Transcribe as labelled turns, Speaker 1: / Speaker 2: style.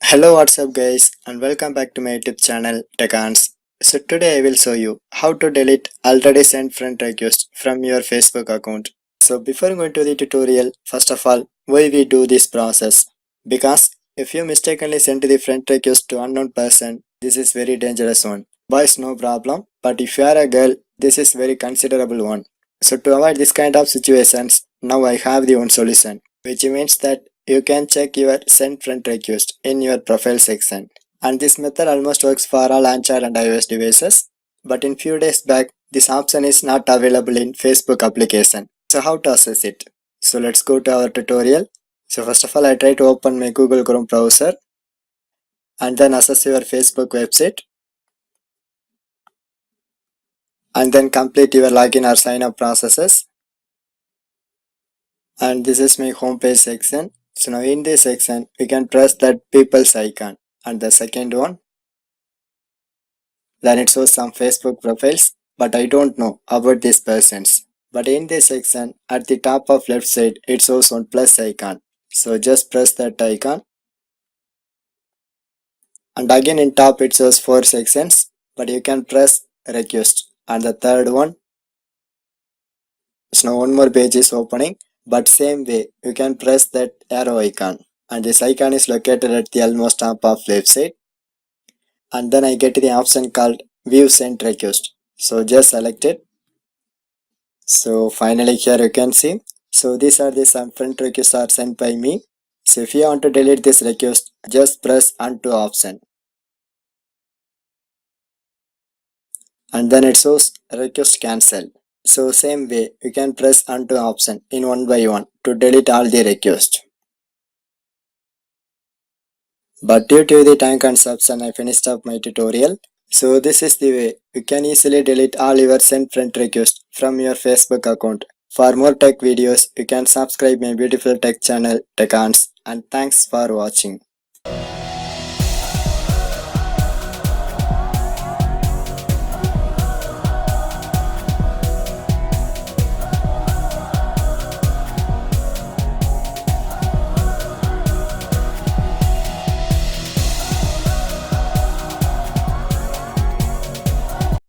Speaker 1: Hello, what's up guys, and welcome back to my YouTube channel Tekans. So today I will show you how to delete already sent friend request from your Facebook account. So before going to the tutorial, first of all, why we do this process? Because if you mistakenly send the friend request to unknown person, this is very dangerous one. Boys no problem, but if you are a girl, this is very considerable one. So to avoid this kind of situations, now I have the one solution, which means that you can check your send friend request in your profile section. And this method almost works for all Android and iOS devices. But in few days back, this option is not available in Facebook application. So how to access it? So let's go to our tutorial. So first of all, I try to open my Google Chrome browser and then access your Facebook website and then complete your login or sign up processes. And this is my homepage section. So now in this section, we can press that people's icon and the second one. Then it shows some Facebook profiles, but I don't know about these persons. But in this section, at the top of left side, it shows one plus icon. So just press that icon. And again in top it shows 4 sections, but you can press request. And the third one, so now one more page is opening, but same way, you can press that arrow icon. And this icon is located at the almost top of left side. And then I get the option called view sent request. So just select it. So finally here you can see. So these are the some friend requests are sent by me. So if you want to delete this request, just press undo option. And then it shows request cancel. So same way you can press undo option in one by one to delete all the requests. But due to the time consumption, I finished up my tutorial. So this is the way you can easily delete all your sent friend requests from your Facebook account. For more tech videos, you can subscribe my beautiful tech channel Tekans, and thanks for watching.